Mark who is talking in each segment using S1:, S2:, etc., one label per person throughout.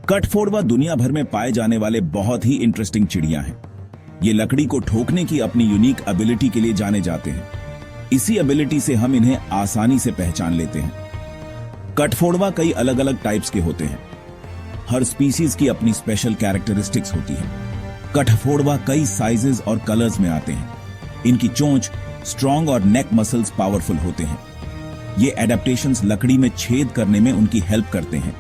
S1: कठफोड़वा दुनिया भर में पाए जाने वाले बहुत ही इंटरेस्टिंग चिड़िया हैं। ये लकड़ी को ठोकने की अपनी यूनिक एबिलिटी के लिए जाने जाते हैं। इसी एबिलिटी से हम इन्हें आसानी से पहचान लेते हैं। कठफोड़वा कई अलग अलग टाइप्स के होते हैं। हर स्पीसीज की अपनी स्पेशल कैरेक्टरिस्टिक्स होती है। कठफोड़वा कई साइजेस और कलर्स में आते हैं। इनकी चोंच स्ट्रॉन्ग और नेक मसल्स पावरफुल होते हैं। ये एडेप्टेशंस लकड़ी में छेद करने में उनकी हेल्प करते हैं।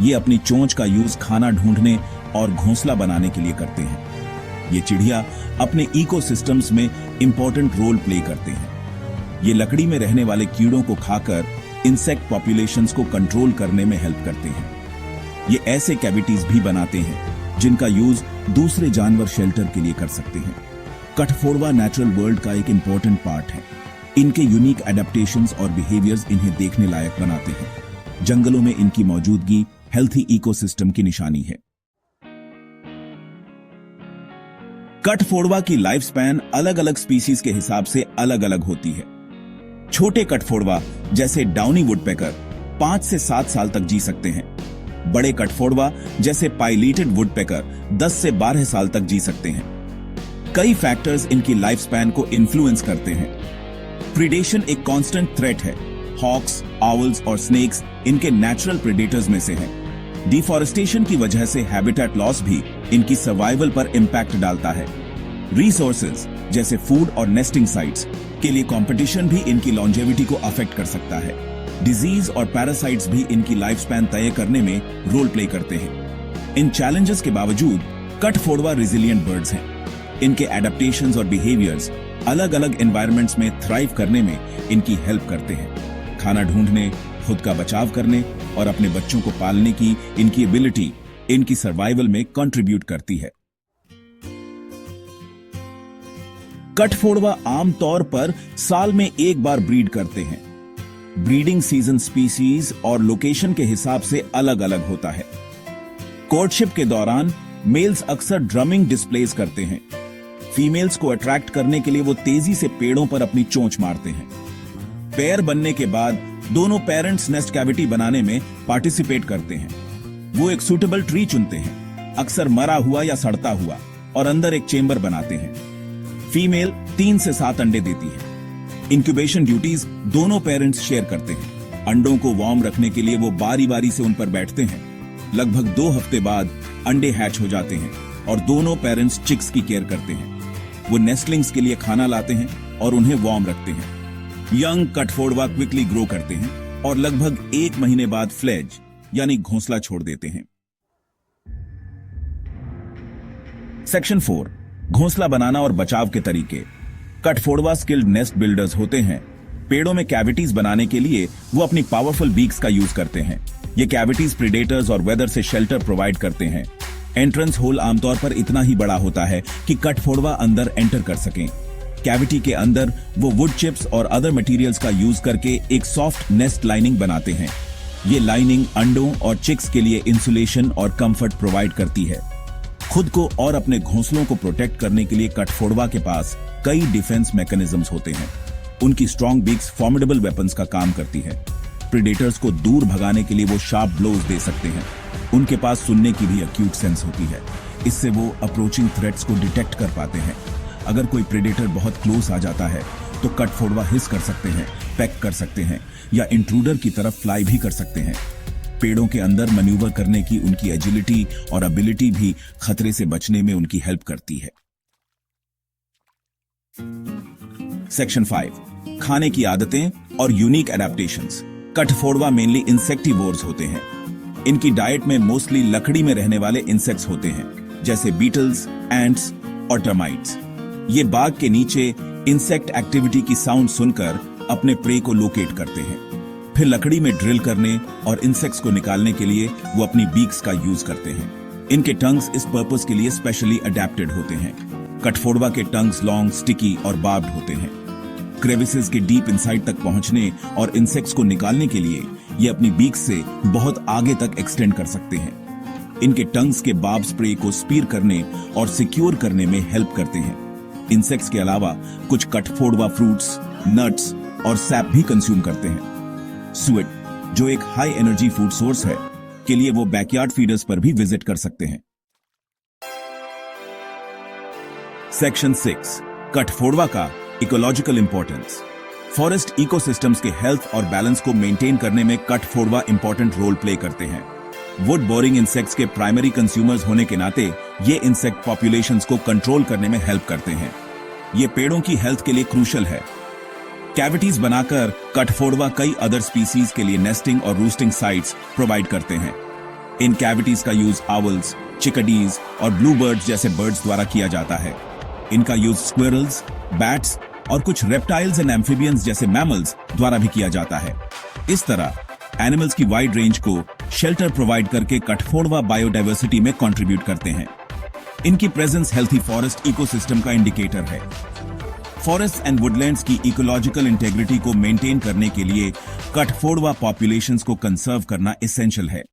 S1: ये अपनी चोंच का यूज खाना ढूंढने और घोंसला बनाने के लिए करते हैं। ये चिड़िया अपने इकोसिस्टम्स में इंपॉर्टेंट रोल प्ले करते हैं। ये लकड़ी में रहने वाले कीड़ों को खाकर इंसेक्ट पॉपुलेशंस को कंट्रोल करने में हेल्प करते हैं। ये ऐसे कैविटीज भी बनाते हैं जिनका यूज दूसरे जानवर शेल्टर के लिए कर सकते हैं। कठफोड़वा नेचुरल वर्ल्ड का एक इंपॉर्टेंट पार्ट है। इनके यूनिक एडेप्टेशंस और बिहेवियर्स इन्हें देखने लायक बनाते हैं। जंगलों में इनकी मौजूदगी हेल्थी इकोसिस्टम की निशानी है। कठफोड़वा की लाइफ स्पैन अलग अलग स्पीसीज के हिसाब से अलग अलग होती है। छोटे कठफोड़वा जैसे डाउनी वुडपेकर 5 से 7 साल तक जी सकते हैं। बड़े कठफोड़वा जैसे पाइलेटेड वुडपेकर 10 से 12 साल तक जी सकते हैं। कई फैक्टर्स इनकी लाइफ स्पैन को इन्फ्लुएंस करते हैं। प्रीडेशन एक कांस्टेंट थ्रेट है। हॉक्स, आउल्स और स्नेक्स इनके नेचुरल प्रेडेटर्स में से हैं। डिफॉरेस्टेशन की वजह से हैबिटेट लॉस भी इनकी सर्वाइवल पर इंपैक्ट डालता है। रिसोर्सेज जैसे फूड और नेस्टिंग साइट्स के लिए कंपटीशन भी इनकी लॉन्जेविटी को अफेक्ट कर सकता है। डिजीज और पैरासाइट्स भी इनकी लाइफ स्पैन तय करने में रोल प्ले करते हैं। इन चैलेंजेस के बावजूद कठफोड़वा रिजिलियंट बर्ड्स हैं। इनके एडेप्टेशंस और बिहेवियर्स अलग अलग एनवायरनमेंट्स में थ्राइव करने में इनकी हेल्प करते हैं। खाना ढूंढने, खुद का बचाव करने और अपने बच्चों को पालने की इनकी एबिलिटी इनकी सर्वाइवल में कंट्रीब्यूट करती है। कठफोड़वा आमतौर पर साल में एक बार ब्रीड करते हैं। ब्रीडिंग सीजन स्पीसीज और लोकेशन के हिसाब से अलग अलग होता है। कोर्टशिप के दौरान मेल्स अक्सर ड्रमिंग डिस्प्लेस करते हैं। फीमेल्स को अट्रैक्ट करने के लिए वो तेजी से पेड़ों पर अपनी चोंच मारते हैं। पेयर बनने के बाद दोनों पेरेंट्स नेस्ट कैविटी बनाने में पार्टिसिपेट करते हैं। वो एक सूटेबल ट्री चुनते हैं, अक्सर मरा हुआ या सड़ता हुआ, और अंदर एक चेंबर बनाते हैं। फीमेल 3 से 7 अंडे देती है। इंक्यूबेशन ड्यूटीज दोनों पेरेंट्स शेयर करते हैं। अंडों को वार्म रखने के लिए वो बारी बारी से उन पर बैठते हैं। लगभग 2 हफ्ते बाद अंडे हैच हो जाते हैं और दोनों पेरेंट्स चिक्स की केयर करते हैं। वो नेस्टलिंग्स के लिए खाना लाते हैं और उन्हें वार्म रखते हैं। यंग कठफोड़वा क्विकली ग्रो करते हैं और लगभग 1 महीने बाद फ्लेज यानी घोंसला छोड़ देते हैं। सेक्शन 4, घोंसला बनाना और बचाव के तरीके। कठफोड़वा स्किल्ड नेस्ट बिल्डर्स होते हैं। पेड़ों में कैविटीज बनाने के लिए वो अपनी पावरफुल बीक्स का यूज करते हैं। ये कैविटीज प्रेडेटर्स और वेदर से शेल्टर प्रोवाइड करते हैं। एंट्रेंस होल आमतौर पर इतना ही बड़ा होता है कि कठफोड़वा अंदर एंटर कर सकें। कैविटी के अंदर वो वुड चिप्स और अदर मटेरियल्स का यूज करके एक सॉफ्ट नेस्ट लाइनिंग बनाते हैं। ये लाइनिंग अंडों और चिक्स के लिए इंसुलेशन और कंफर्ट प्रोवाइड करती है। खुद को और अपने घोंसलों को प्रोटेक्ट करने के लिए कठफोड़वा के पास कई डिफेंस मैकेनिज्म्स होते हैं। उनकी स्ट्रॉन्ग बीक्स फॉर्मिडेबल वेपन्स का काम करती है। प्रेडेटर्स को दूर भगाने के लिए वो शार्प ब्लोज दे सकते हैं। उनके पास सुनने की भी एक्यूट सेंस होती है। इससे वो अप्रोचिंग थ्रेट्स को डिटेक्ट कर पाते हैं। अगर कोई प्रेडेटर बहुत क्लोज आ जाता है तो कठफोड़वा हिस कर सकते हैं, पैक कर सकते हैं या इंट्रूडर की तरफ फ्लाई भी कर सकते हैं। पेड़ों के अंदर मैन्यूवर करने की उनकी एजिलिटी और एबिलिटी भी खतरे से बचने में उनकी हेल्प करती है। सेक्शन 5, खाने की आदतें और यूनिक एडेप्टेशंस। कठफोड़वा मेनली इंसेक्टिवोर्स होते हैं। इनकी डाइट में मोस्टली लकड़ी में रहने वाले इंसेक्ट्स होते हैं, जैसे बीटल्स, एंट्स और टर्माइट्स। ये बाग के नीचे इंसेक्ट एक्टिविटी की साउंड सुनकर अपने प्रे को लोकेट करते हैं। फिर लकड़ी में ड्रिल करने और इंसेक्ट्स को निकालने के लिए वो अपनी बीक्स का यूज करते हैं। इनके टंग्स इस पर्पस के लिए स्पेशली अडेप्टेड होते हैं। कठफोड़वा के टंग्स लॉन्ग, स्टिकी और बार्ब्ड होते हैं। क्रेविसेस के डीप इनसाइड तक पहुंचने और इंसेक्ट्स को निकालने के लिए ये अपनी बीक्स से बहुत आगे तक एक्सटेंड कर सकते हैं। इनके टंग्स के बार्ब स्प्रे को स्पीर करने और सिक्योर करने में हेल्प करते हैं। इंसेक्ट्स के अलावा कुछ कठफोड़वा फ्रूट्स, नट्स और सैप भी कंज्यूम करते हैं। स्वीट, जो एक हाई एनर्जी फूड सोर्स है, के लिए वो बैकयार्ड फीडर्स पर भी विजिट कर सकते हैं। सेक्शन 6 कठफोड़वा का इकोलॉजिकल इंपॉर्टेंस। फॉरेस्ट इकोसिस्टम्स के हेल्थ और बैलेंस को मेंटेन करने में कठफोड़वा इंपॉर्टेंट रोल प्ले करते हैं। वुड बोरिंग इंसेक्ट्स के प्राइमरी कंज्यूमर्स होने के नाते ये इंसेक्ट पॉपुलेशंस को कंट्रोल करने में हेल्प करते हैं। ये पेड़ों की हेल्थ के लिए क्रूशल है। कैविटीज बनाकर कठफोड़वा कई अदर स्पीसीज के लिए नेस्टिंग और रूस्टिंग साइट्स प्रोवाइड करते हैं। इन कैविटीज का यूज आउल्स, चिकडीज और ब्लू बर्ड्स जैसे बर्ड्स द्वारा किया जाता है। इनका यूज स्क्विरल्स, बैट्स और कुछ रेप्टाइल्स एंड एम्फिबियंस जैसे मैमल्स द्वारा भी किया जाता है। इस तरह एनिमल्स की वाइड रेंज को शेल्टर प्रोवाइड करके कठफोड़वा बायोडाइवर्सिटी में कंट्रीब्यूट करते हैं। इनकी प्रेजेंस हेल्थी फॉरेस्ट इकोसिस्टम का इंडिकेटर है। फॉरेस्ट एंड वुडलैंड्स की इकोलॉजिकल इंटेग्रिटी को मेंटेन करने के लिए कठफोड़वा पॉपुलेशंस को कंजर्व करना एसेंशियल है।